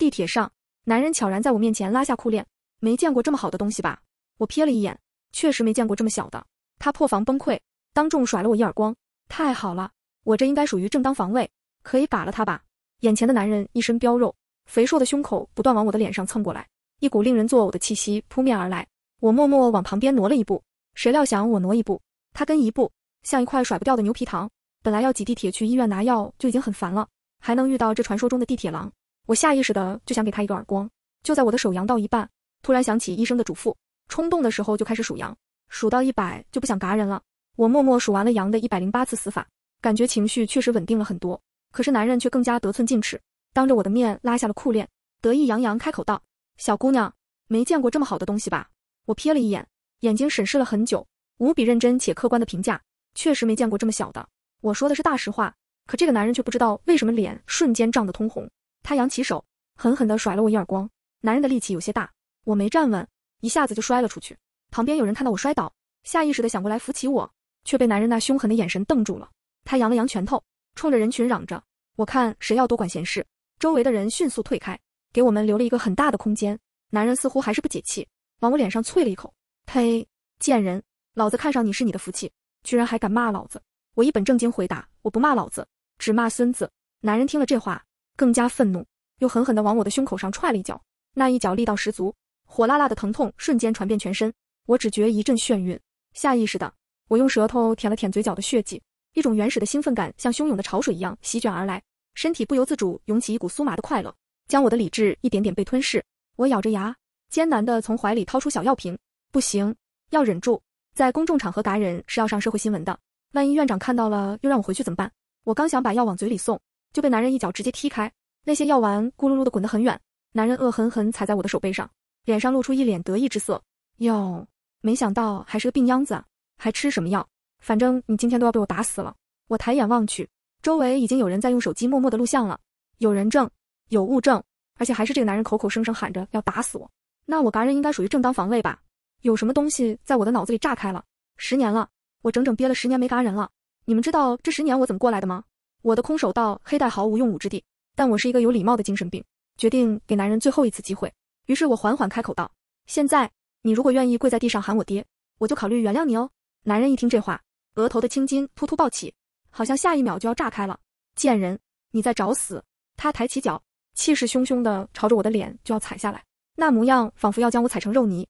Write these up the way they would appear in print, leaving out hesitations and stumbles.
地铁上，男人悄然在我面前拉下裤链，没见过这么好的东西吧？我瞥了一眼，确实没见过这么小的。他破防崩溃，当众甩了我一耳光。太好了，我这应该属于正当防卫，可以打了他吧？眼前的男人一身膘肉，肥硕的胸口不断往我的脸上蹭过来，一股令人作呕的气息扑面而来。我默默往旁边挪了一步，谁料想我挪一步，他跟一步，像一块甩不掉的牛皮糖。本来要挤地铁去医院拿药就已经很烦了，还能遇到这传说中的地铁狼，我下意识的就想给他一个耳光。就在我的手扬到一半，突然想起医生的嘱咐，冲动的时候就开始数羊，数到100就不想嘎人了。我默默数完了羊的108次死法，感觉情绪确实稳定了很多。可是男人却更加得寸进尺，当着我的面拉下了裤链，得意洋洋开口道：“小姑娘，没见过这么好的东西吧？”我瞥了一眼，眼睛审视了很久，无比认真且客观的评价，确实没见过这么小的。我说的是大实话，可这个男人却不知道为什么脸瞬间涨得通红。他扬起手，狠狠地甩了我一耳光。男人的力气有些大，我没站稳，一下子就摔了出去。旁边有人看到我摔倒，下意识地想过来扶起我，却被男人那凶狠的眼神瞪住了。他扬了扬拳头，冲着人群嚷着：“我看谁要多管闲事！”周围的人迅速退开，给我们留了一个很大的空间。男人似乎还是不解气，往我脸上啐了一口：“呸！贱人，老子看上你是你的福气，居然还敢骂老子！”我一本正经回答：“我不骂老子，只骂孙子。”男人听了这话，更加愤怒，又狠狠地往我的胸口上踹了一脚。那一脚力道十足，火辣辣的疼痛瞬间传遍全身。我只觉一阵眩晕，下意识的，我用舌头舔了舔嘴角的血迹，一种原始的兴奋感像汹涌的潮水一样席卷而来，身体不由自主涌起一股酥麻的快乐，将我的理智一点点被吞噬。我咬着牙，艰难地从怀里掏出小药瓶。不行，要忍住，在公众场合嘎人是要上社会新闻的，万一院长看到了又让我回去怎么办？我刚想把药往嘴里送，就被男人一脚直接踢开，那些药丸咕噜噜地滚得很远。男人恶狠狠踩在我的手背上，脸上露出一脸得意之色。哟，没想到还是个病秧子啊，还吃什么药？反正你今天都要被我打死了。我抬眼望去，周围已经有人在用手机默默地录像了，有人证，有物证，而且还是这个男人口口声声喊着要打死我。那我嘎人应该属于正当防卫吧？有什么东西在我的脑子里炸开了？10年了，我整整憋了10年没嘎人了。你们知道这10年我怎么过来的吗？我的空手道黑带毫无用武之地，但我是一个有礼貌的精神病，决定给男人最后一次机会。于是我缓缓开口道：“现在，你如果愿意跪在地上喊我爹，我就考虑原谅你哦。”男人一听这话，额头的青筋突突暴起，好像下一秒就要炸开了。贱人，你在找死！他抬起脚，气势汹汹地朝着我的脸就要踩下来，那模样仿佛要将我踩成肉泥。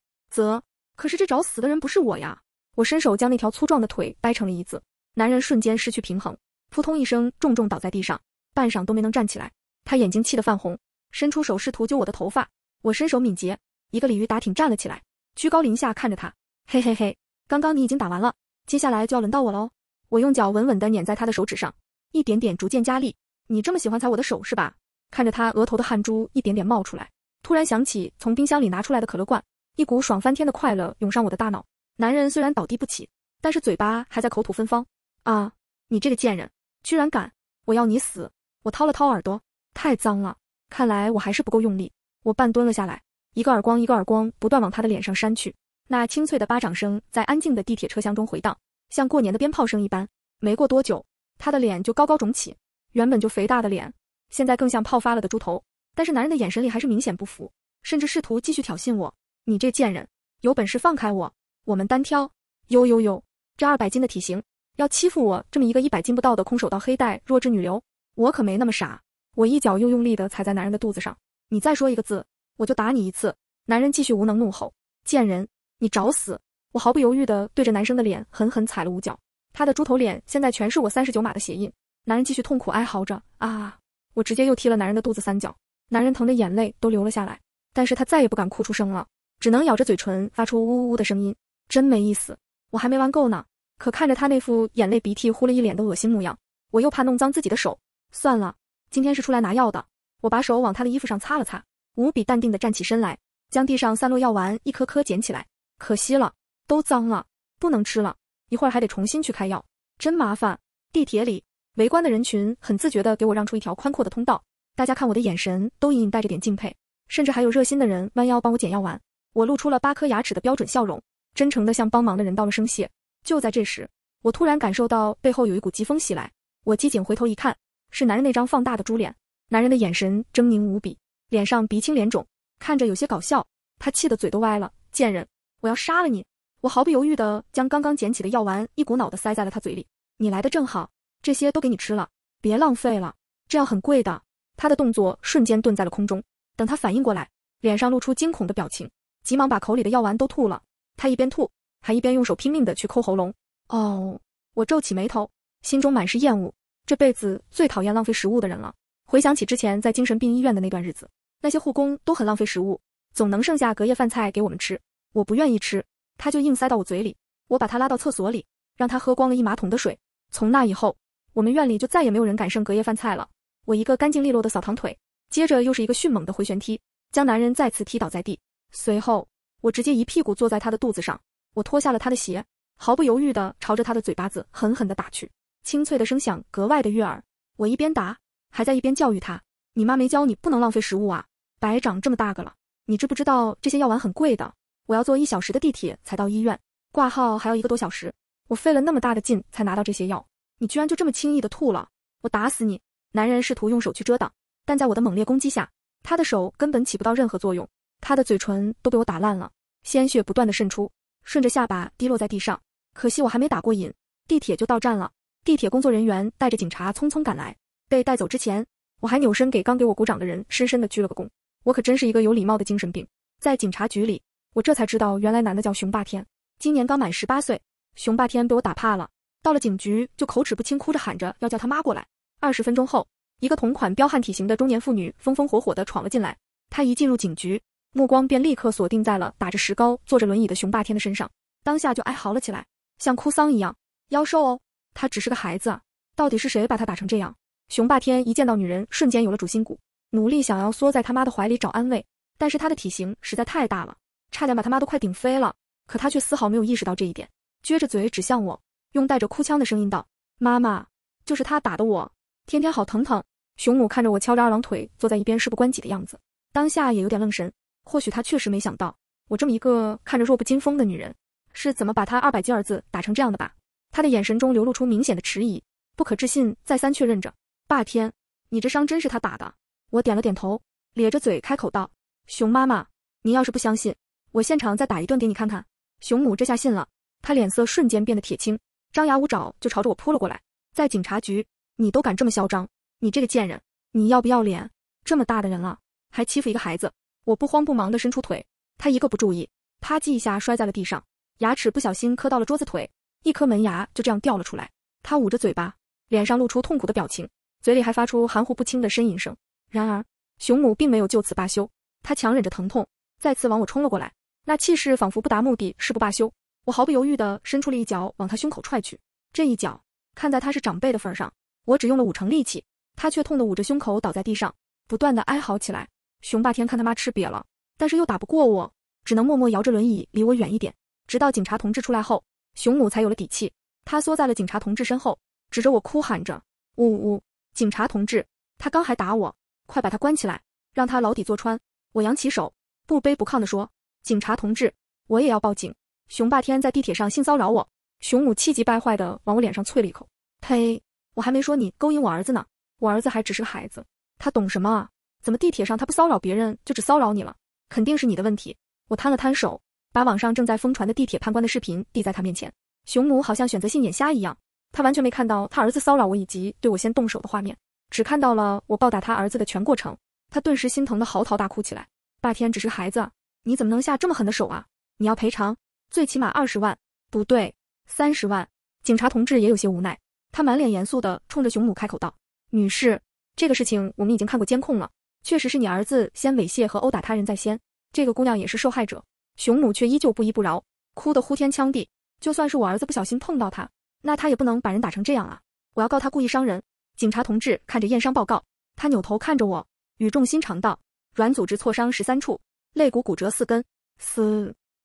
可是这找死的人不是我呀！我伸手将那条粗壮的腿掰成了一字，男人瞬间失去平衡，扑通一声重重倒在地上，半晌都没能站起来。他眼睛气得泛红，伸出手试图揪我的头发。我身手敏捷，一个鲤鱼打挺站了起来，居高临下看着他。嘿嘿嘿，刚刚你已经打完了，接下来就要轮到我喽。我用脚稳稳地碾在他的手指上，一点点逐渐加力。你这么喜欢踩我的手是吧？看着他额头的汗珠一点点冒出来，突然想起从冰箱里拿出来的可乐罐，一股爽翻天的快乐涌上我的大脑。男人虽然倒地不起，但是嘴巴还在口吐芬芳。啊，你这个贱人，居然敢！我要你死！我掏了掏耳朵，太脏了，看来我还是不够用力。我半蹲了下来，一个耳光一个耳光不断往他的脸上扇去。那清脆的巴掌声在安静的地铁车厢中回荡，像过年的鞭炮声一般。没过多久，他的脸就高高肿起，原本就肥大的脸，现在更像泡发了的猪头。但是男人的眼神里还是明显不服，甚至试图继续挑衅我。你这贱人，有本事放开我，我们单挑。呦，这200斤的体型，要欺负我这么一个100斤不到的空手道黑带弱智女流，我可没那么傻。我一脚又用力地踩在男人的肚子上。你再说一个字，我就打你一次。男人继续无能怒吼：“贱人，你找死！”我毫不犹豫地对着男生的脸狠狠踩了5脚，他的猪头脸现在全是我39码的血印。男人继续痛苦哀嚎着：“啊！”我直接又踢了男人的肚子3脚，男人疼的眼泪都流了下来，但是他再也不敢哭出声了，只能咬着嘴唇发出呜呜呜的声音。真没意思，我还没玩够呢。可看着他那副眼泪鼻涕呼了一脸的恶心模样，我又怕弄脏自己的手，算了，今天是出来拿药的。我把手往他的衣服上擦了擦，无比淡定地站起身来，将地上散落药丸一颗颗捡起来。可惜了，都脏了，不能吃了，一会儿还得重新去开药，真麻烦。地铁里，围观的人群很自觉地给我让出一条宽阔的通道，大家看我的眼神都隐隐带着点敬佩，甚至还有热心的人弯腰帮我捡药丸。我露出了8颗牙齿的标准笑容，真诚地向帮忙的人道了声谢。就在这时，我突然感受到背后有一股疾风袭来，我机警回头一看，是男人那张放大的猪脸。男人的眼神狰狞无比，脸上鼻青脸肿，看着有些搞笑。他气得嘴都歪了，贱人，我要杀了你！我毫不犹豫地将刚刚捡起的药丸一股脑地塞在了他嘴里。你来的正好，这些都给你吃了，别浪费了，这药很贵的。他的动作瞬间顿在了空中，等他反应过来，脸上露出惊恐的表情，急忙把口里的药丸都吐了。他一边吐，还一边用手拼命地去抠喉咙。哦，我皱起眉头，心中满是厌恶，这辈子最讨厌浪费食物的人了。回想起之前在精神病医院的那段日子，那些护工都很浪费食物，总能剩下隔夜饭菜给我们吃。我不愿意吃，他就硬塞到我嘴里。我把他拉到厕所里，让他喝光了一马桶的水。从那以后，我们院里就再也没有人敢剩隔夜饭菜了。我一个干净利落的扫堂腿，接着又是一个迅猛的回旋踢，将男人再次踢倒在地。随后，我直接一屁股坐在他的肚子上，我脱下了他的鞋，毫不犹豫地朝着他的嘴巴子狠狠地打去。清脆的声响格外的悦耳。我一边打，还在一边教育他：你妈没教你不能浪费食物啊，白长这么大个了，你知不知道这些药丸很贵的？我要坐1小时的地铁才到医院，挂号还要1个多小时，我费了那么大的劲才拿到这些药，你居然就这么轻易的吐了，我打死你！男人试图用手去遮挡，但在我的猛烈攻击下，他的手根本起不到任何作用，他的嘴唇都被我打烂了，鲜血不断的渗出，顺着下巴滴落在地上。可惜我还没打过瘾，地铁就到站了。地铁工作人员带着警察匆匆赶来，被带走之前，我还扭身给刚给我鼓掌的人深深的鞠了个躬。我可真是一个有礼貌的精神病。在警察局里，我这才知道原来男的叫熊霸天，今年刚满18岁。熊霸天被我打怕了，到了警局就口齿不清，哭着喊着要叫他妈过来。20分钟后，一个同款彪悍体型的中年妇女风风火火地闯了进来。她一进入警局，目光便立刻锁定在了打着石膏坐着轮椅的熊霸天的身上，当下就哀嚎了起来，像哭丧一样。妖兽哦，他只是个孩子，到底是谁把他打成这样？熊霸天一见到女人，瞬间有了主心骨，努力想要缩在他妈的怀里找安慰，但是他的体型实在太大了，差点把他妈都快顶飞了。可他却丝毫没有意识到这一点，撅着嘴指向我，用带着哭腔的声音道：妈妈，就是他打的我，天天好疼疼。熊母看着我翘着2郎腿坐在一边事不关己的样子，当下也有点愣神。或许他确实没想到，我这么一个看着弱不禁风的女人，是怎么把他200斤儿子打成这样的吧。他的眼神中流露出明显的迟疑，不可置信再三确认着：霸天，你这伤真是他打的？我点了点头，咧着嘴开口道：熊妈妈，您要是不相信，我现场再打一顿给你看看。熊母这下信了，她脸色瞬间变得铁青，张牙舞爪就朝着我扑了过来。在警察局，你都敢这么嚣张，你这个贱人，你要不要脸？这么大的人了，还欺负一个孩子！我不慌不忙地伸出腿，他一个不注意，啪叽一下摔在了地上，牙齿不小心磕到了桌子腿，一颗门牙就这样掉了出来。他捂着嘴巴，脸上露出痛苦的表情，嘴里还发出含糊不清的呻吟声。然而，熊母并没有就此罢休，他强忍着疼痛，再次往我冲了过来，那气势仿佛不达目的誓不罢休。我毫不犹豫地伸出了一脚往他胸口踹去，这一脚看在他是长辈的份上，我只用了5成力气，他却痛得捂着胸口倒在地上，不断地哀嚎起来。熊霸天看他妈吃瘪了，但是又打不过我，只能默默摇着轮椅离我远一点。直到警察同志出来后，熊母才有了底气，他缩在了警察同志身后，指着我哭喊着：呜呜，警察同志，他刚还打我，快把他关起来，让他牢底坐穿。我扬起手，不卑不亢地说：警察同志，我也要报警。熊霸天在地铁上性骚扰我。熊母气急败坏地往我脸上啐了一口：呸，我还没说你勾引我儿子呢，我儿子还只是个孩子，他懂什么啊？怎么地铁上他不骚扰别人，就只骚扰你了？肯定是你的问题。我摊了摊手，把网上正在疯传的地铁判官的视频递在他面前。熊母好像选择性眼瞎一样，他完全没看到他儿子骚扰我以及对我先动手的画面，只看到了我暴打他儿子的全过程。他顿时心疼的嚎啕大哭起来。霸天只是个孩子，你怎么能下这么狠的手啊？你要赔偿，最起码20万，不对，30万。警察同志也有些无奈，他满脸严肃地冲着熊母开口道：女士，这个事情我们已经看过监控了，确实是你儿子先猥亵和殴打他人在先，这个姑娘也是受害者。熊母却依旧不依不饶，哭得呼天抢地。就算是我儿子不小心碰到他，那他也不能把人打成这样啊！我要告他故意伤人。警察同志看着验伤报告，他扭头看着我，语重心长道：软组织挫伤13处，肋骨骨折4根。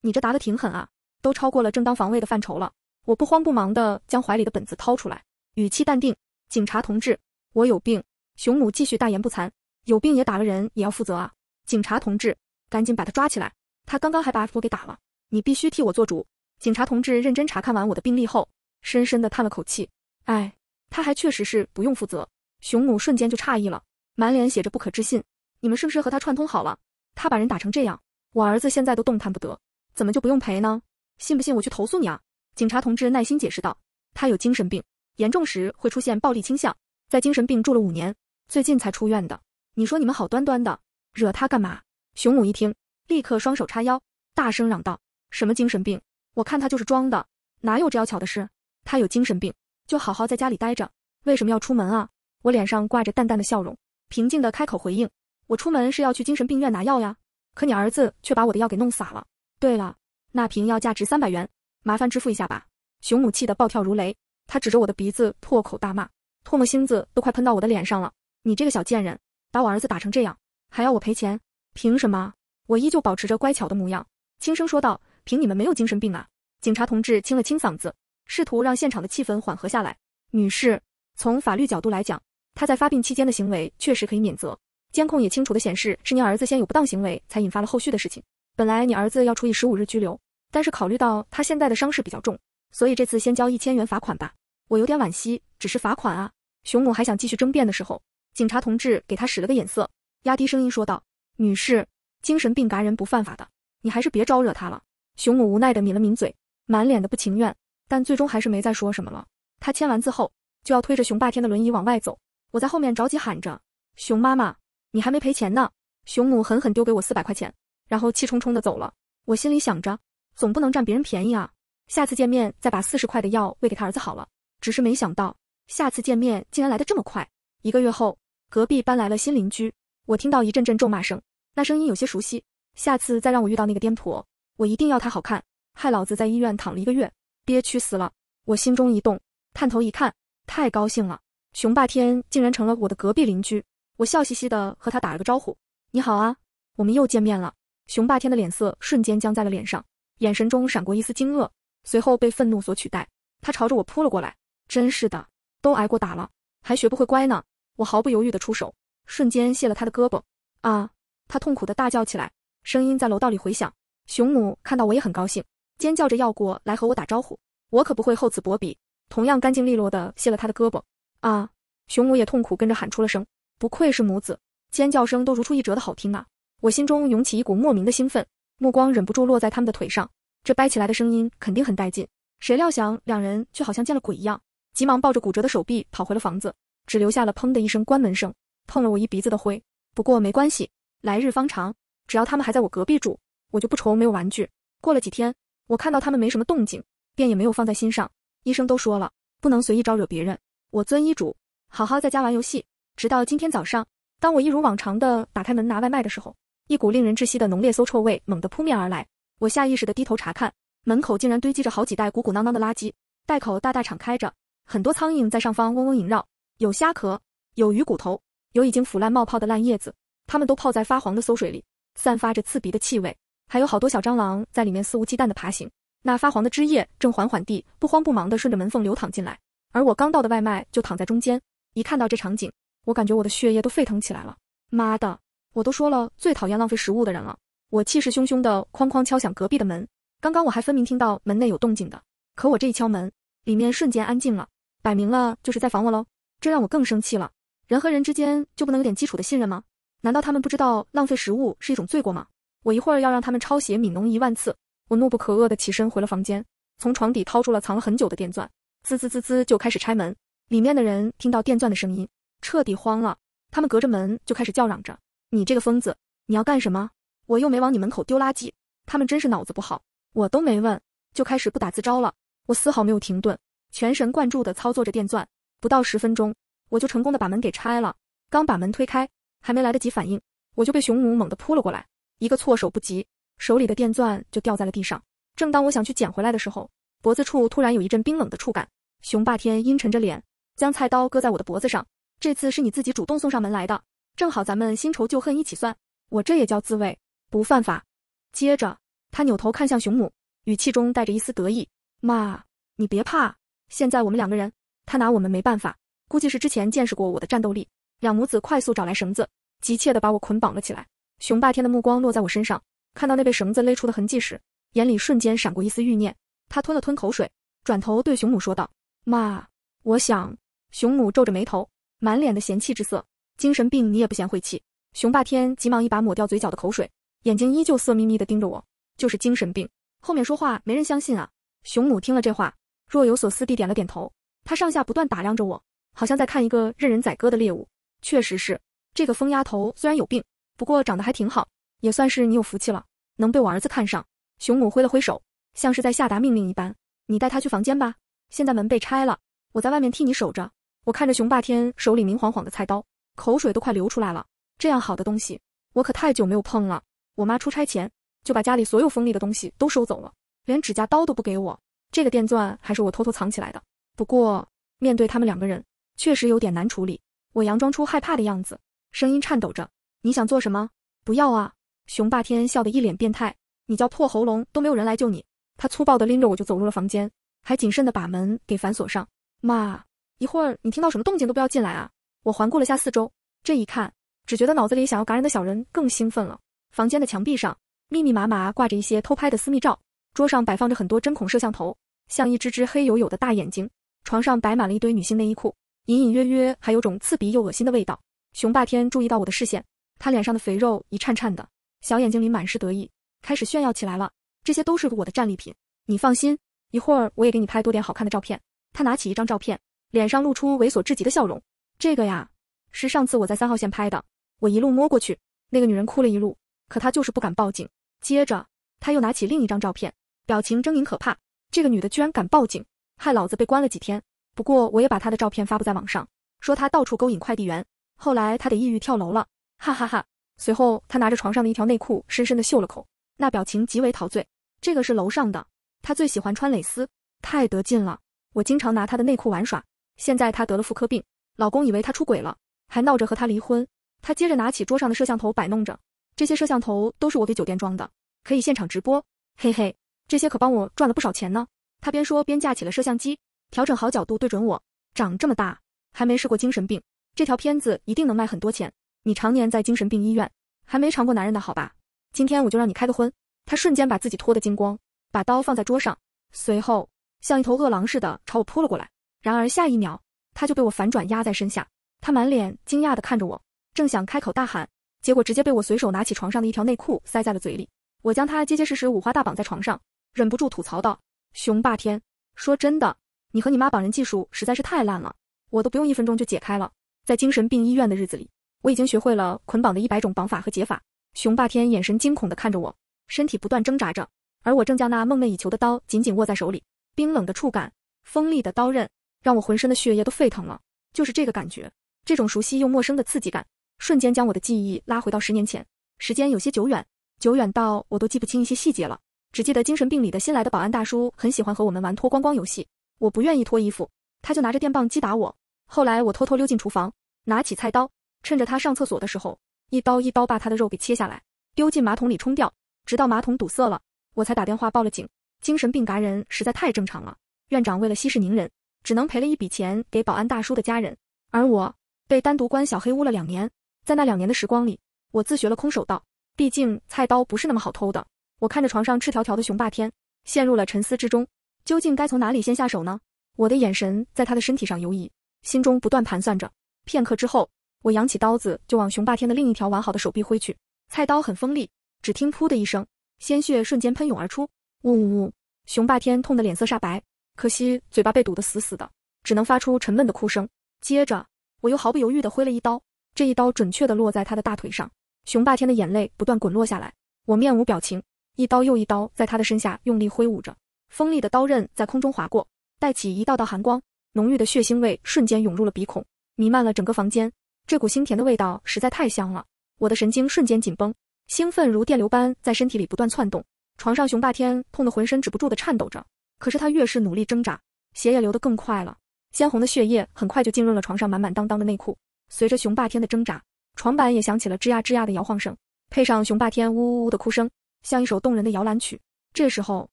你这打得挺狠啊，都超过了正当防卫的范畴了。我不慌不忙地将怀里的本子掏出来，语气淡定：警察同志，我有病。熊母继续大言不惭：有病也打了人也要负责啊！警察同志，赶紧把他抓起来，他刚刚还把我给打了，你必须替我做主。警察同志认真查看完我的病历后，深深地叹了口气：哎，他还确实是不用负责。熊母瞬间就诧异了，满脸写着不可置信：你们是不是和他串通好了？他把人打成这样，我儿子现在都动弹不得，怎么就不用赔呢？信不信我去投诉你啊？警察同志耐心解释道，他有精神病，严重时会出现暴力倾向，在精神病住了5年，最近才出院的。你说你们好端端的，惹他干嘛？熊母一听，立刻双手叉腰，大声嚷道，什么精神病？我看他就是装的，哪有这要巧的事？他有精神病，就好好在家里待着，为什么要出门啊？我脸上挂着淡淡的笑容，平静地开口回应，我出门是要去精神病院拿药呀，可你儿子却把我的药给弄洒了。对了，那瓶药价值300元，麻烦支付一下吧。熊母气得暴跳如雷，他指着我的鼻子破口大骂，唾沫星子都快喷到我的脸上了。你这个小贱人，把我儿子打成这样，还要我赔钱？凭什么？我依旧保持着乖巧的模样，轻声说道，凭你们没有精神病啊。警察同志清了清嗓子，试图让现场的气氛缓和下来。女士，从法律角度来讲，他在发病期间的行为确实可以免责，监控也清楚地显示是您儿子先有不当行为才引发了后续的事情。本来你儿子要处以15日拘留，但是考虑到他现在的伤势比较重，所以这次先交1000元罚款吧。我有点惋惜，只是罚款啊。熊母还想继续争辩的时候，警察同志给他使了个眼色，压低声音说道，女士，精神病嘎人不犯法的，你还是别招惹他了。熊母无奈地抿了抿嘴，满脸的不情愿，但最终还是没再说什么了。他签完字后就要推着熊霸天的轮椅往外走，我在后面着急喊着，熊妈妈，你还没赔钱呢。熊母狠狠丢给我400块钱，然后气冲冲地走了。我心里想着，总不能占别人便宜啊，下次见面再把40块的药喂给他儿子好了。只是没想到下次见面竟然来得这么快。1个月后，隔壁搬来了新邻居，我听到一阵阵咒骂声，那声音有些熟悉，下次再让我遇到那个颠婆，我一定要她好看，害老子在医院躺了1个月，憋屈死了。我心中一动，探头一看，太高兴了，熊霸天竟然成了我的隔壁邻居。我笑嘻嘻地和他打了个招呼，你好啊，我们又见面了。熊霸天的脸色瞬间僵在了脸上，眼神中闪过一丝惊愕，随后被愤怒所取代。他朝着我扑了过来，真是的，都挨过打了，还学不会乖呢。我毫不犹豫地出手，瞬间卸了他的胳膊。啊！他痛苦地大叫起来，声音在楼道里回响。熊母看到我也很高兴，尖叫着要过来和我打招呼。我可不会厚此薄彼，同样干净利落地卸了他的胳膊。啊！熊母也痛苦跟着喊出了声，不愧是母子，尖叫声都如出一辙的好听啊！我心中涌起一股莫名的兴奋，目光忍不住落在他们的腿上，这掰起来的声音肯定很带劲。谁料想两人却好像见了鬼一样，急忙抱着骨折的手臂跑回了房子，只留下了砰的一声关门声，碰了我一鼻子的灰。不过没关系，来日方长，只要他们还在我隔壁住，我就不愁没有玩具。过了几天，我看到他们没什么动静，便也没有放在心上。医生都说了，不能随意招惹别人，我遵医嘱，好好在家玩游戏。直到今天早上，当我一如往常的打开门拿外卖的时候，一股令人窒息的浓烈馊臭味猛地扑面而来。我下意识地低头查看，门口竟然堆积着好几袋鼓鼓囊囊的垃圾，袋口大大敞开着，很多苍蝇在上方嗡嗡萦绕，有虾壳，有鱼骨头，有已经腐烂冒泡的烂叶子，它们都泡在发黄的馊水里，散发着刺鼻的气味，还有好多小蟑螂在里面肆无忌惮地爬行。那发黄的汁液正缓缓地不慌不忙地顺着门缝流淌进来，而我刚到的外卖就躺在中间。一看到这场景，我感觉我的血液都沸腾起来了。妈的，我都说了最讨厌浪费食物的人了。我气势汹汹地哐哐敲响隔壁的门，刚刚我还分明听到门内有动静的，可我这一敲门，里面瞬间安静了，摆明了就是在防我喽。这让我更生气了，人和人之间就不能有点基础的信任吗？难道他们不知道浪费食物是一种罪过吗？我一会儿要让他们抄写悯农1万次。我怒不可遏地起身回了房间，从床底掏出了藏了很久的电钻，滋滋滋滋就开始拆门。里面的人听到电钻的声音，彻底慌了，他们隔着门就开始叫嚷着，你这个疯子，你要干什么？我又没往你门口丢垃圾。他们真是脑子不好，我都没问，就开始不打自招了。我丝毫没有停顿，全神贯注地操作着电钻，不到10分钟，我就成功地把门给拆了。刚把门推开，还没来得及反应，我就被熊母猛地扑了过来，一个措手不及，手里的电钻就掉在了地上。正当我想去捡回来的时候，脖子处突然有一阵冰冷的触感。熊霸天阴沉着脸，将菜刀搁在我的脖子上，这次是你自己主动送上门来的，正好咱们新仇旧恨一起算，我这也叫自卫，不犯法。接着他扭头看向熊母，语气中带着一丝得意，妈，你别怕，现在我们2个人，他拿我们没办法，估计是之前见识过我的战斗力。两母子快速找来绳子，急切地把我捆绑了起来。熊霸天的目光落在我身上，看到那被绳子勒出的痕迹时，眼里瞬间闪过一丝欲念。他吞了吞口水，转头对熊母说道，妈，我想。熊母皱着眉头，满脸的嫌弃之色，精神病你也不嫌晦气，熊霸天急忙一把抹掉嘴角的口水，眼睛依旧色眯眯地盯着我，就是精神病。后面说话没人相信啊。熊母听了这话，若有所思地点了点头。他上下不断打量着我，好像在看一个任人宰割的猎物。确实是，这个疯丫头虽然有病，不过长得还挺好，也算是你有福气了，能被我儿子看上。熊母挥了挥手，像是在下达命令一般，你带他去房间吧，现在门被拆了，我在外面替你守着。我看着熊霸天手里明晃晃的菜刀，口水都快流出来了。这样好的东西，我可太久没有碰了。我妈出差前就把家里所有锋利的东西都收走了，连指甲刀都不给我。这个电钻还是我偷偷藏起来的。不过面对他们2个人，确实有点难处理。我佯装出害怕的样子，声音颤抖着：“你想做什么？”“不要啊！”熊霸天笑得一脸变态，“你叫破喉咙都没有人来救你。”他粗暴地拎着我就走入了房间，还谨慎地把门给反锁上。妈，一会儿你听到什么动静都不要进来啊！我环顾了下四周，这一看，只觉得脑子里想要感染的小人更兴奋了。房间的墙壁上密密麻麻挂着一些偷拍的私密照，桌上摆放着很多针孔摄像头，像一只只黑黝黝的大眼睛。床上摆满了一堆女性内衣裤，隐隐约约还有种刺鼻又恶心的味道。熊霸天注意到我的视线，他脸上的肥肉一颤颤的，小眼睛里满是得意，开始炫耀起来了。这些都是我的战利品，你放心，一会儿我也给你拍多点好看的照片。他拿起一张照片，脸上露出猥琐至极的笑容。这个呀，是上次我在3号线拍的。我一路摸过去，那个女人哭了一路，可她就是不敢报警。接着他又拿起另一张照片，表情狰狞可怕。这个女的居然敢报警，害老子被关了几天。不过我也把她的照片发布在网上，说她到处勾引快递员。后来她得抑郁跳楼了，哈哈哈。随后她拿着床上的一条内裤深深地嗅了口，那表情极为陶醉。这个是楼上的，她最喜欢穿蕾丝，太得劲了。我经常拿她的内裤玩耍，现在她得了妇科病，老公以为她出轨了，还闹着和她离婚。她接着拿起桌上的摄像头摆弄着，这些摄像头都是我给酒店装的，可以现场直播，嘿嘿，这些可帮我赚了不少钱呢。她边说边架起了摄像机，调整好角度对准我，长这么大还没试过精神病，这条片子一定能卖很多钱。你常年在精神病医院，还没尝过男人的好吧？今天我就让你开个荤。她瞬间把自己脱得精光，把刀放在桌上，随后像一头饿狼似的朝我扑了过来。然而下一秒，她就被我反转压在身下。她满脸惊讶地看着我，正想开口大喊，结果直接被我随手拿起床上的一条内裤塞在了嘴里。我将她结结实实五花大绑在床上，忍不住吐槽道：“熊霸天，说真的，你和你妈绑人技术实在是太烂了，我都不用1分钟就解开了。”在精神病医院的日子里，我已经学会了捆绑的100种绑法和解法。熊霸天眼神惊恐地看着我，身体不断挣扎着，而我正将那梦寐以求的刀紧紧握在手里。冰冷的触感，锋利的刀刃，让我浑身的血液都沸腾了。就是这个感觉，这种熟悉又陌生的刺激感，瞬间将我的记忆拉回到10年前。时间有些久远，久远到我都记不清一些细节了，只记得精神病里的新来的保安大叔很喜欢和我们玩脱光光游戏。我不愿意脱衣服，他就拿着电棒击打我。后来我偷偷溜进厨房，拿起菜刀，趁着他上厕所的时候，一刀一刀把他的肉给切下来，丢进马桶里冲掉，直到马桶堵塞了，我才打电话报了警。精神病嘎人实在太正常了，院长为了息事宁人，只能赔了一笔钱给保安大叔的家人，而我被单独关小黑屋了2年。在那2年的时光里，我自学了空手道，毕竟菜刀不是那么好偷的。我看着床上赤条条的熊霸天，陷入了沉思之中，究竟该从哪里先下手呢？我的眼神在他的身体上游移，心中不断盘算着。片刻之后，我扬起刀子就往熊霸天的另一条完好的手臂挥去。菜刀很锋利，只听噗的一声，鲜血瞬间喷涌而出，呜呜呜！熊霸天痛得脸色煞白，可惜嘴巴被堵得死死的，只能发出沉闷的哭声。接着我又毫不犹豫地挥了一刀，这一刀准确地落在他的大腿上。熊霸天的眼泪不断滚落下来，我面无表情，一刀又一刀在他的身下用力挥舞着，锋利的刀刃在空中划过，带起一道道寒光，浓郁的血腥味瞬间涌入了鼻孔，弥漫了整个房间。这股腥甜的味道实在太香了，我的神经瞬间紧绷，兴奋如电流般在身体里不断窜动。床上熊霸天痛得浑身止不住地颤抖着，可是他越是努力挣扎，血也流得更快了，鲜红的血液很快就浸润了床上满满当当的内裤。随着熊霸天的挣扎，床板也响起了吱呀吱呀的摇晃声，配上熊霸天呜呜呜的哭声，像一首动人的摇篮曲。这时候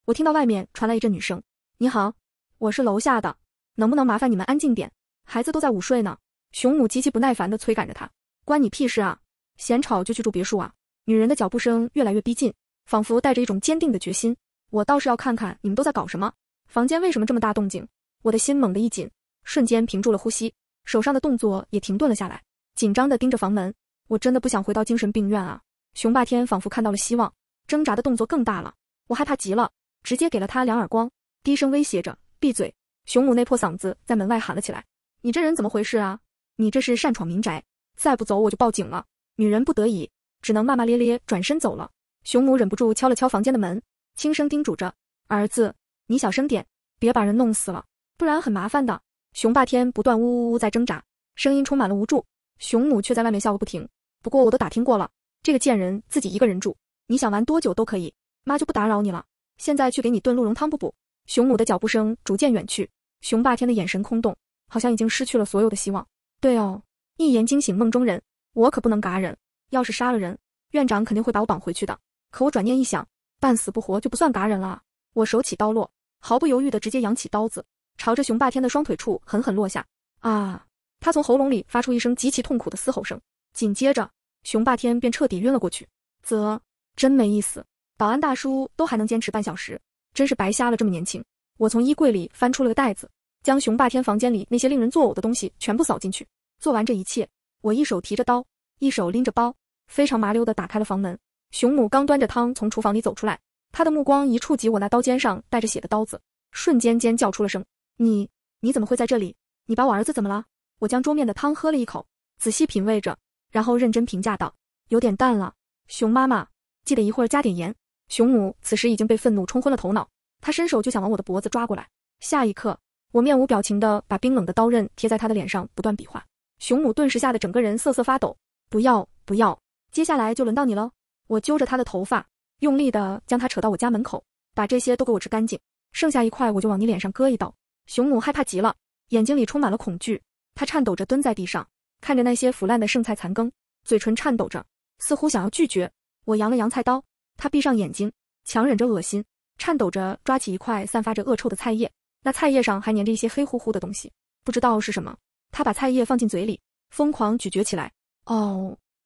我听到外面传来一阵女声：“你好，我是楼下的，能不能麻烦你们安静点，孩子都在午睡呢。”熊母极其不耐烦地催赶着他：“关你屁事啊，嫌吵就去住别墅啊！”女人的脚步声越来越逼近，仿佛带着一种坚定的决心。我倒是要看看你们都在搞什么，房间为什么这么大动静？我的心猛地一紧，瞬间屏住了呼吸，手上的动作也停顿了下来，紧张地盯着房门。我真的不想回到精神病院啊。熊霸天仿佛看到了希望，挣扎的动作更大了。我害怕极了，直接给了他2耳光，低声威胁着，闭嘴。熊母那破嗓子在门外喊了起来，你这人怎么回事啊？你这是擅闯民宅，再不走我就报警了。女人不得已，只能骂骂咧咧转身走了。熊母忍不住敲了敲房间的门，轻声叮嘱着，儿子，你小声点，别把人弄死了，不然很麻烦的。熊霸天不断呜呜呜在挣扎，声音充满了无助，熊母却在外面笑个不停。不过我都打听过了，这个贱人自己一个人住，你想玩多久都可以，妈就不打扰你了。现在去给你炖鹿茸汤补补。熊母的脚步声逐渐远去，熊霸天的眼神空洞，好像已经失去了所有的希望。对哦，一言惊醒梦中人，我可不能嘎人，要是杀了人，院长肯定会把我绑回去的。可我转念一想，半死不活就不算嘎人了。我手起刀落，毫不犹豫地直接扬起刀子，朝着熊霸天的双腿处狠狠落下。啊！他从喉咙里发出一声极其痛苦的嘶吼声，紧接着熊霸天便彻底晕了过去。真没意思，保安大叔都还能坚持半小时，真是白瞎了这么年轻。我从衣柜里翻出了个袋子，将熊霸天房间里那些令人作呕的东西全部扫进去。做完这一切，我一手提着刀，一手拎着包，非常麻溜地打开了房门。熊母刚端着汤从厨房里走出来，她的目光一触及我那刀尖上带着血的刀子，瞬间尖叫出了声。你怎么会在这里？你把我儿子怎么了？我将桌面的汤喝了一口，仔细品味着，然后认真评价道，有点淡了，熊妈妈，记得一会儿加点盐。熊母此时已经被愤怒冲昏了头脑，她伸手就想往我的脖子抓过来。下一刻，我面无表情地把冰冷的刀刃贴在她的脸上，不断比划。熊母顿时吓得整个人瑟瑟发抖。不要，接下来就轮到你了。我揪着她的头发，用力地将她扯到我家门口，把这些都给我吃干净，剩下一块我就往你脸上割一刀。熊母害怕极了，眼睛里充满了恐惧，她颤抖着蹲在地上，看着那些腐烂的剩菜残羹，嘴唇颤抖着，似乎想要拒绝。我扬了扬菜刀，她闭上眼睛，强忍着恶心，颤抖着抓起一块散发着恶臭的菜叶，那菜叶上还粘着一些黑乎乎的东西，不知道是什么。她把菜叶放进嘴里，疯狂咀嚼起来。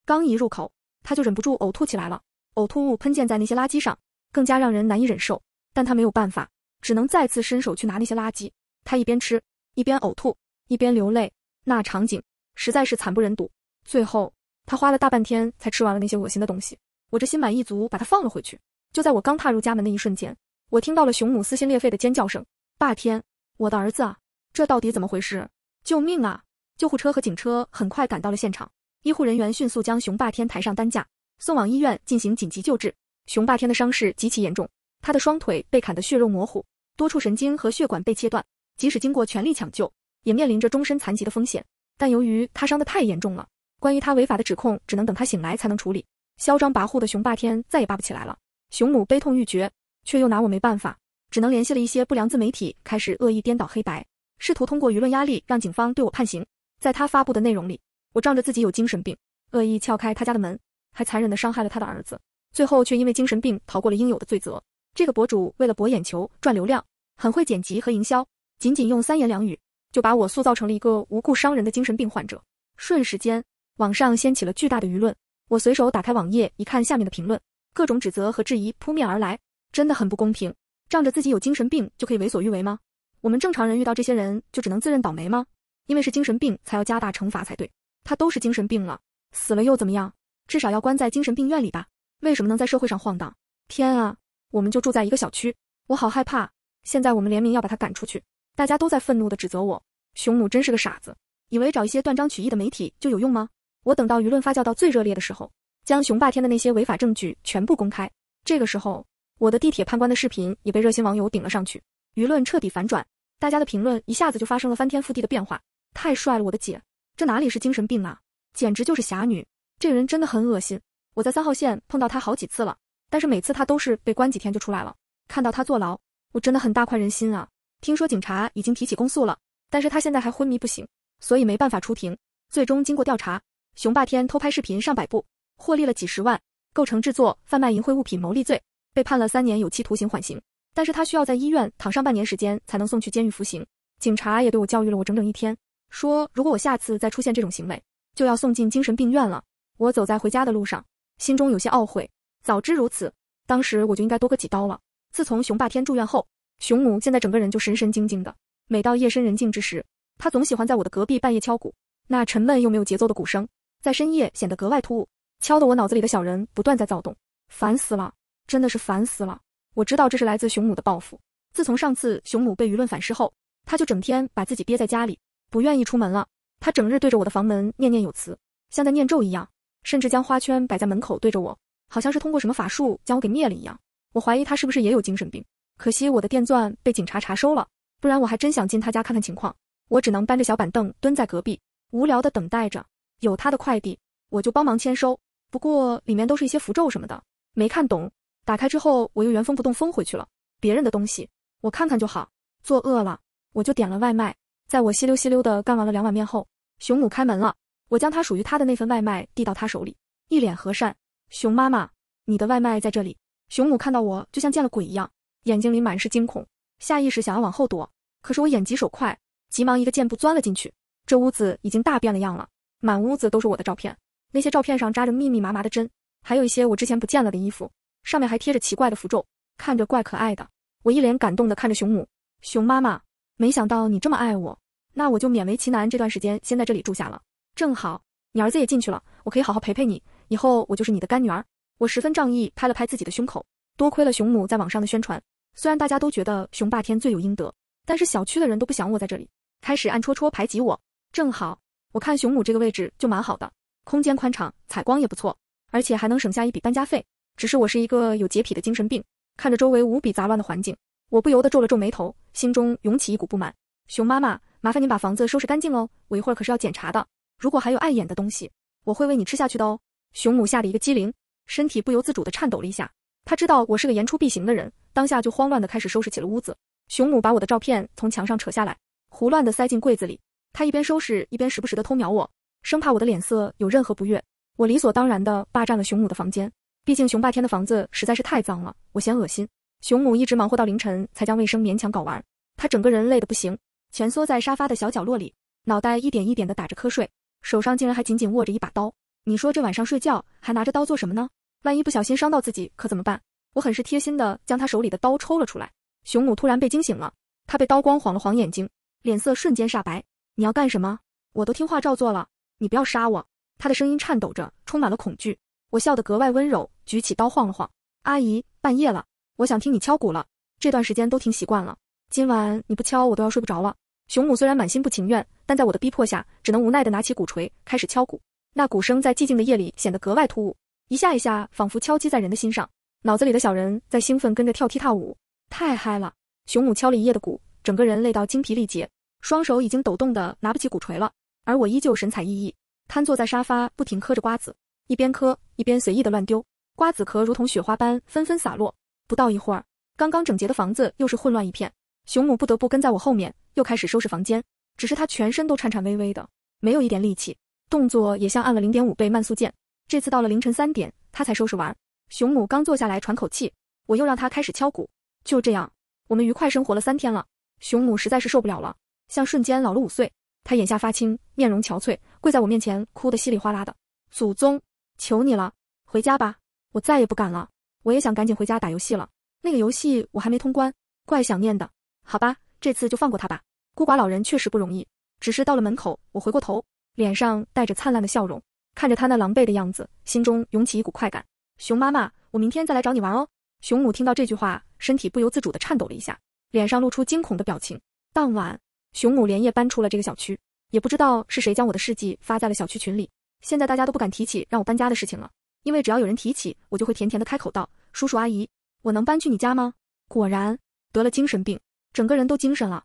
刚一入口，她就忍不住呕吐起来了，呕吐物喷溅在那些垃圾上，更加让人难以忍受。但她没有办法，只能再次伸手去拿那些垃圾。她一边吃，一边呕吐，一边流泪，那场景实在是惨不忍睹。最后，她花了大半天才吃完了那些恶心的东西。我这心满意足把它放了回去。就在我刚踏入家门的一瞬间，我听到了熊母撕心裂肺的尖叫声。霸天，我的儿子啊，这到底怎么回事？救命啊！救护车和警车很快赶到了现场，医护人员迅速将熊霸天抬上担架，送往医院进行紧急救治。熊霸天的伤势极其严重，他的双腿被砍得血肉模糊，多处神经和血管被切断，即使经过全力抢救，也面临着终身残疾的风险。但由于他伤得太严重了，关于他违法的指控只能等他醒来才能处理。嚣张跋扈的熊霸天再也拔不起来了。熊母悲痛欲绝，却又拿我没办法，只能联系了一些不良自媒体，开始恶意颠倒黑白，试图通过舆论压力让警方对我判刑。在他发布的内容里，我仗着自己有精神病，恶意撬开他家的门，还残忍地伤害了他的儿子，最后却因为精神病逃过了应有的罪责。这个博主为了博眼球赚流量，很会剪辑和营销，仅仅用3言2语就把我塑造成了一个无故伤人的精神病患者。瞬时间，网上掀起了巨大的舆论。我随手打开网页一看下面的评论，各种指责和质疑扑面而来，真的很不公平。仗着自己有精神病就可以为所欲为吗？我们正常人遇到这些人就只能自认倒霉吗？因为是精神病才要加大惩罚才对，他都是精神病了，死了又怎么样？至少要关在精神病院里吧？为什么能在社会上晃荡？天啊，我们就住在一个小区，我好害怕。现在我们联名要把他赶出去，大家都在愤怒地指责我。熊母真是个傻子，以为找一些断章取义的媒体就有用吗？我等到舆论发酵到最热烈的时候，将熊霸天的那些违法证据全部公开。这个时候，我的地铁判官的视频也被热心网友顶了上去，舆论彻底反转，大家的评论一下子就发生了翻天覆地的变化。太帅了，我的姐，这哪里是精神病啊，简直就是侠女。这个人真的很恶心，我在3号线碰到他好几次了，但是每次他都是被关几天就出来了。看到他坐牢，我真的很大快人心啊。听说警察已经提起公诉了，但是他现在还昏迷不醒，所以没办法出庭。最终经过调查，熊霸天偷拍视频上百部，获利了几十万，构成制作、贩卖淫秽物品牟利罪，被判了3年有期徒刑缓刑。但是他需要在医院躺上半年时间才能送去监狱服刑。警察也对我教育了我整整1天，说如果我下次再出现这种行为，就要送进精神病院了。我走在回家的路上，心中有些懊悔，早知如此，当时我就应该多割几刀了。自从熊霸天住院后，熊母现在整个人就神神经经的，每到夜深人静之时，他总喜欢在我的隔壁半夜敲鼓，那沉闷又没有节奏的鼓声在深夜显得格外突兀，敲得我脑子里的小人不断在躁动，烦死了，真的是烦死了。我知道这是来自熊母的报复。自从上次熊母被舆论反噬后，他就整天把自己憋在家里，不愿意出门了。他整日对着我的房门念念有词，像在念咒一样，甚至将花圈摆在门口对着我，好像是通过什么法术将我给灭了一样。我怀疑他是不是也有精神病，可惜我的电钻被警察查收了，不然我还真想进他家看看情况。我只能搬着小板凳蹲在隔壁，无聊地等待着。有他的快递，我就帮忙签收，不过里面都是一些符咒什么的，没看懂。打开之后我又原封不动封回去了。别人的东西我看看就好。做饿了，我就点了外卖。在我稀溜稀溜地干完了2碗面后，熊母开门了。我将他属于他的那份外卖递到他手里，一脸和善。熊妈妈，你的外卖在这里。熊母看到我就像见了鬼一样，眼睛里满是惊恐，下意识想要往后躲，可是我眼疾手快，急忙一个箭步钻了进去。这屋子已经大变了样了，满屋子都是我的照片，那些照片上扎着密密麻麻的针，还有一些我之前不见了的衣服，上面还贴着奇怪的符咒，看着怪可爱的。我一脸感动地看着熊母，熊妈妈，没想到你这么爱我，那我就勉为其难这段时间先在这里住下了。正好你儿子也进去了，我可以好好陪陪你，以后我就是你的干女儿。我十分仗义拍了拍自己的胸口，多亏了熊母在网上的宣传，虽然大家都觉得熊霸天罪有应得，但是小区的人都不想我在这里，开始暗戳戳排挤我。正好我看熊母这个位置就蛮好的，空间宽敞，采光也不错，而且还能省下一笔搬家费。只是我是一个有洁癖的精神病，看着周围无比杂乱的环境，我不由得皱了皱眉头，心中涌起一股不满。熊妈妈，麻烦您把房子收拾干净哦，我一会儿可是要检查的，如果还有碍眼的东西，我会喂你吃下去的哦。熊母吓得一个机灵，身体不由自主地颤抖了一下。他知道我是个言出必行的人，当下就慌乱地开始收拾起了屋子。熊母把我的照片从墙上扯下来，胡乱地塞进柜子里。他一边收拾一边时不时地偷瞄我，生怕我的脸色有任何不悦。我理所当然地霸占了熊母的房间，毕竟熊霸天的房子实在是太脏了，我嫌恶心。熊母一直忙活到凌晨才将卫生勉强搞完，他整个人累得不行，蜷缩在沙发的小角落里，脑袋一点一点地打着瞌睡，手上竟然还紧紧握着一把刀。你说这晚上睡觉还拿着刀做什么呢？万一不小心伤到自己可怎么办？我很是贴心地将他手里的刀抽了出来。熊母突然被惊醒了，他被刀光晃了晃眼睛，脸色瞬间煞白。你要干什么？我都听话照做了，你不要杀我。他的声音颤抖着，充满了恐惧。我笑得格外温柔，举起刀晃了晃。阿姨，半夜了，我想听你敲鼓了，这段时间都听习惯了，今晚你不敲我都要睡不着了。熊母虽然满心不情愿，但在我的逼迫下，只能无奈地拿起鼓槌开始敲鼓。那鼓声在寂静的夜里显得格外突兀，一下一下仿佛敲击在人的心上，脑子里的小人在兴奋跟着跳踢踏舞，太嗨了。熊母敲了一夜的鼓，整个人累到精疲力竭，双手已经抖动的拿不起鼓槌了，而我依旧神采奕奕，瘫坐在沙发不停嗑着瓜子，一边嗑一边随意的乱丢，瓜子壳如同雪花般纷纷洒落。不到一会儿，刚刚整洁的房子又是混乱一片，熊母不得不跟在我后面，又开始收拾房间，只是他全身都颤颤巍巍的，没有一点力气，动作也像按了 0.5 倍慢速键。这次到了凌晨3点，他才收拾完。熊母刚坐下来喘口气，我又让他开始敲鼓。就这样，我们愉快生活了3天了。熊母实在是受不了了，像瞬间老了5岁。他眼下发青，面容憔悴，跪在我面前，哭得稀里哗啦的。祖宗，求你了，回家吧，我再也不敢了。我也想赶紧回家打游戏了，那个游戏我还没通关，怪想念的。好吧，这次就放过他吧。孤寡老人确实不容易，只是到了门口，我回过头，脸上带着灿烂的笑容，看着他那狼狈的样子，心中涌起一股快感。熊妈妈，我明天再来找你玩哦。熊母听到这句话，身体不由自主地颤抖了一下，脸上露出惊恐的表情。当晚，熊母连夜搬出了这个小区，也不知道是谁将我的事迹发在了小区群里。现在大家都不敢提起让我搬家的事情了，因为只要有人提起，我就会甜甜地开口道：叔叔阿姨，我能搬去你家吗？果然，得了精神病，整个人都精神了。